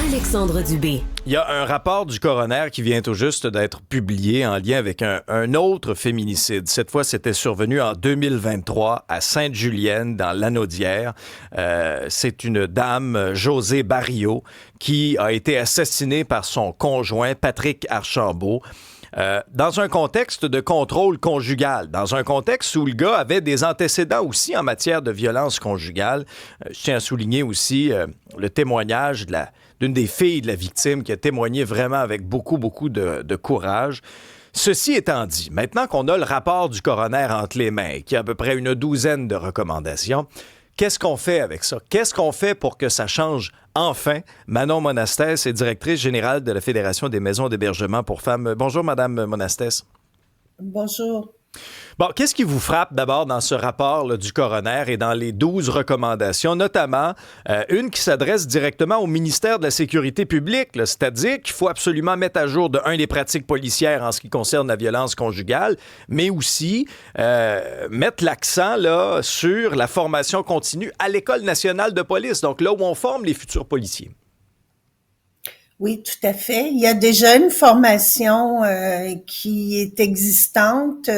Alexandre Dubé. Il y a un rapport du coroner qui vient tout juste d'être publié en lien avec un autre féminicide. Cette fois, c'était survenu en 2023 à Sainte-Julienne, dans Lanaudière. C'est une dame, Josée Barriot, qui a été assassinée par son conjoint, Patrick Archambault. Dans un contexte de contrôle conjugal, dans un contexte où le gars avait des antécédents aussi en matière de violence conjugale. Je tiens à souligner aussi le témoignage d'une des filles de la victime qui a témoigné vraiment avec beaucoup de courage. Ceci étant dit, maintenant qu'on a le rapport du coroner entre les mains, qui a à peu près une douzaine de recommandations, qu'est-ce qu'on fait avec ça? Qu'est-ce qu'on fait pour que ça change enfin? Manon Monastès est directrice générale de la Fédération des maisons d'hébergement pour femmes. Bonjour, Madame Monastès. Bonjour. Bon, qu'est-ce qui vous frappe d'abord dans ce rapport là, du coroner et dans les 12 recommandations, notamment une qui s'adresse directement au ministère de la Sécurité publique, là, c'est-à-dire qu'il faut absolument mettre à jour, les pratiques policières en ce qui concerne la violence conjugale, mais aussi mettre l'accent là, sur la formation continue à l'École nationale de police, donc là où on forme les futurs policiers. Oui, tout à fait. Il y a déjà une formation qui est existante,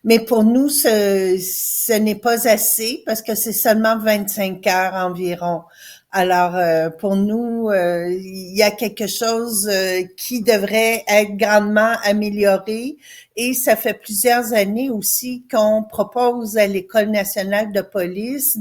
mais pour nous, ce n'est pas assez parce que c'est seulement 25 heures environ. Alors, pour nous, il y a quelque chose qui devrait être grandement amélioré et ça fait plusieurs années aussi qu'on propose à l'École nationale de police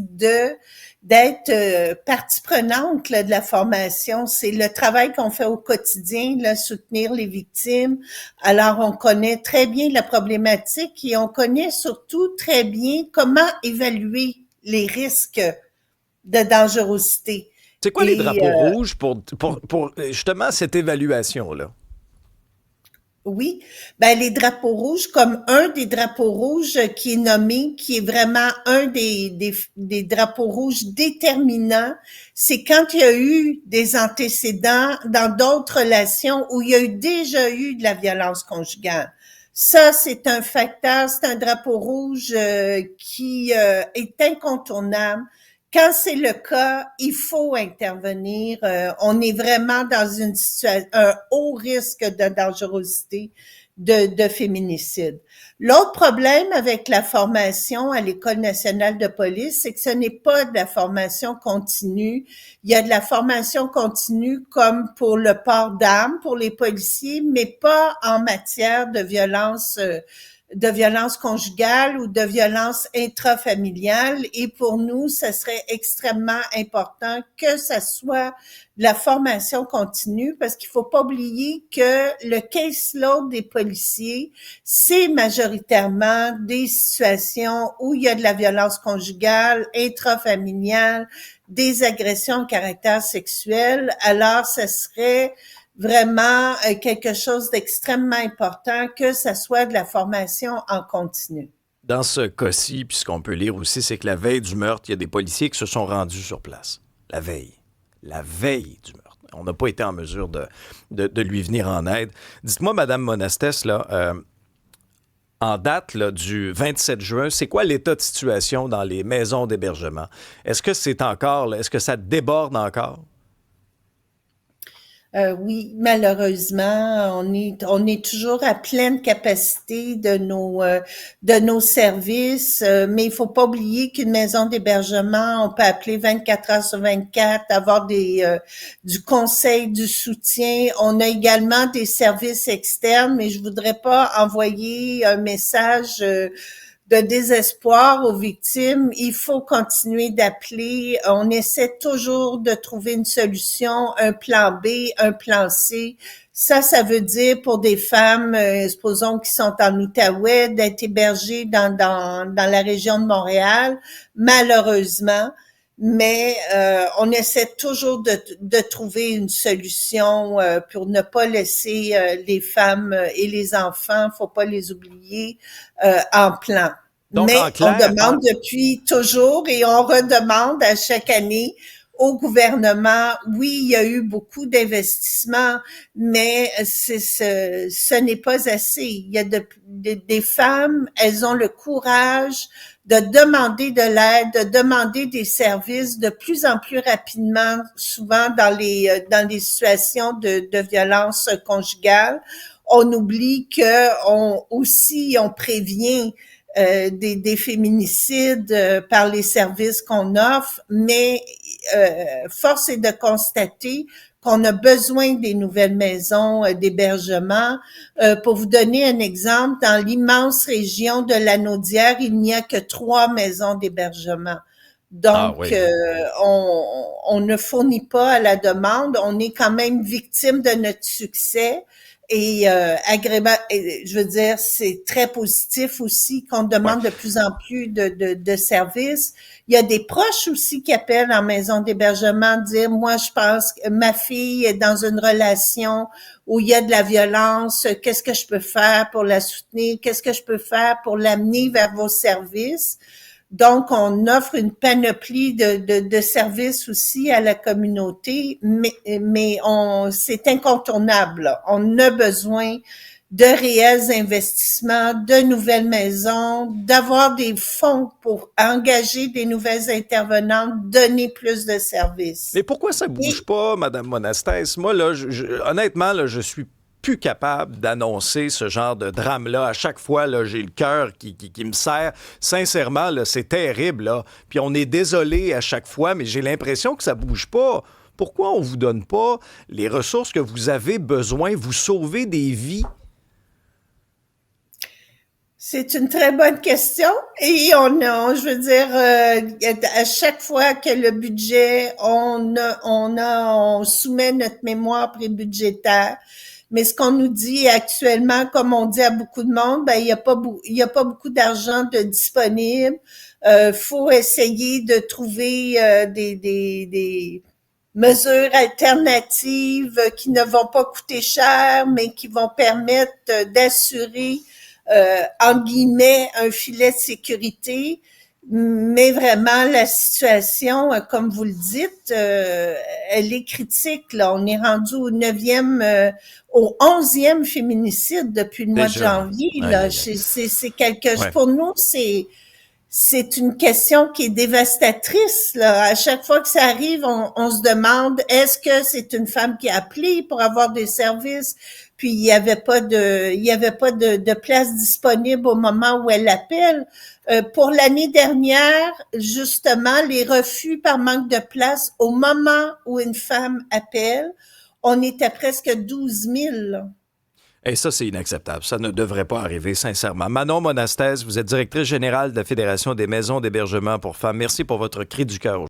d'être partie prenante là, de la formation. C'est le travail qu'on fait au quotidien, là, soutenir les victimes. Alors, on connaît très bien la problématique et on connaît surtout très bien comment évaluer les risques de dangerosité. C'est quoi les drapeaux rouges pour justement cette évaluation-là? Oui, ben les drapeaux rouges, comme un des drapeaux rouges qui est nommé, qui est vraiment un des drapeaux rouges déterminants, c'est quand il y a eu des antécédents dans d'autres relations où il y a déjà eu de la violence conjugale. Ça, c'est un facteur, c'est un drapeau rouge qui est incontournable. Quand c'est le cas, il faut intervenir. On est vraiment dans une situation, un haut risque de dangerosité de féminicide. L'autre problème avec la formation à l'École nationale de police, c'est que ce n'est pas de la formation continue. Il y a de la formation continue comme pour le port d'armes pour les policiers, mais pas en matière de violence conjugale ou de violence intrafamiliale. Et pour nous, ce serait extrêmement important que ça soit de la formation continue parce qu'il faut pas oublier que le caseload des policiers, c'est majoritairement des situations où il y a de la violence conjugale, intrafamiliale, des agressions de caractère sexuel. Alors, ce serait vraiment quelque chose d'extrêmement important que ça soit de la formation en continu. Dans ce cas-ci, puis ce qu'on peut lire aussi, c'est que la veille du meurtre, il y a des policiers qui se sont rendus sur place. La veille du meurtre. On n'a pas été en mesure de lui venir en aide. Dites-moi, Madame Monastès, là, en date là, du 27 juin, c'est quoi l'état de situation dans les maisons d'hébergement? Est-ce que c'est encore, là, est-ce que ça déborde encore? Oui, malheureusement, on est toujours à pleine capacité de nos services, mais il faut pas oublier qu'une maison d'hébergement, on peut appeler 24 heures sur 24, avoir du conseil, du soutien. On a également des services externes, mais je voudrais pas envoyer un message de désespoir aux victimes. Il faut continuer d'appeler. On essaie toujours de trouver une solution, un plan B, un plan C. Ça veut dire pour des femmes, supposons qui sont en Outaouais, d'être hébergées dans la région de Montréal, malheureusement. Mais on essaie toujours de trouver une solution pour ne pas laisser les femmes et les enfants, faut pas les oublier, en plan. Donc, Mais en clair, on demande depuis toujours et on redemande à chaque année au gouvernement, oui, il y a eu beaucoup d'investissements, mais ce n'est pas assez. Il y a des femmes, elles ont le courage de demander de l'aide, de demander des services de plus en plus rapidement, souvent dans les situations de violence conjugale. On oublie que on prévient des féminicides par les services qu'on offre, mais force est de constater qu'on a besoin des nouvelles maisons d'hébergement. Pour vous donner un exemple, dans l'immense région de Lanaudière, il n'y a que 3 maisons d'hébergement. Ah Donc, oui. on ne fournit pas à la demande. On est quand même victime de notre succès. Et je veux dire, c'est très positif aussi qu'on Ouais. demande de plus en plus de services. Il y a des proches aussi qui appellent en maison d'hébergement, dire, moi, je pense que ma fille est dans une relation où il y a de la violence. Qu'est-ce que je peux faire pour la soutenir? Qu'est-ce que je peux faire pour l'amener vers vos services? Donc, on offre une panoplie de services aussi à la communauté, mais c'est incontournable, là. On a besoin de réels investissements, de nouvelles maisons, d'avoir des fonds pour engager des nouvelles intervenantes, donner plus de services. Mais pourquoi ça bouge Et pas, Madame Monastès? Moi, là, honnêtement, là, je suis plus capable d'annoncer ce genre de drame-là. À chaque fois, là, j'ai le cœur qui me serre. Sincèrement, là, c'est terrible, là. Puis on est désolé à chaque fois, mais j'ai l'impression que ça bouge pas. Pourquoi on vous donne pas les ressources que vous avez besoin? Vous sauvez des vies. c'est une très bonne question. Et je veux dire, à chaque fois que le budget, on soumet notre mémoire prébudgétaire. Mais ce qu'on nous dit actuellement, comme on dit à beaucoup de monde, ben il y a pas beaucoup d'argent de disponible. Faut essayer de trouver des mesures alternatives qui ne vont pas coûter cher, mais qui vont permettre d'assurer entre guillemets, un filet de sécurité. Mais vraiment, la situation, comme vous le dites, elle est critique. Là, on est rendu au 9e, au 11e féminicide depuis le mois de Déjà. janvier. Aïe, Là, aïe, aïe. c'est quelque chose. Ouais. Pour nous, c'est une question qui est dévastatrice. Là. À chaque fois que ça arrive, on se demande est-ce que c'est une femme qui a appelé pour avoir des services, puis il y avait pas de place disponible au moment où elle appelle. Pour l'année dernière, justement, les refus par manque de place au moment où une femme appelle, on était presque 12 000. Et ça, c'est inacceptable. Ça ne devrait pas arriver, sincèrement. Manon Monastès, vous êtes directrice générale de la Fédération des maisons d'hébergement pour femmes. Merci pour votre cri du cœur.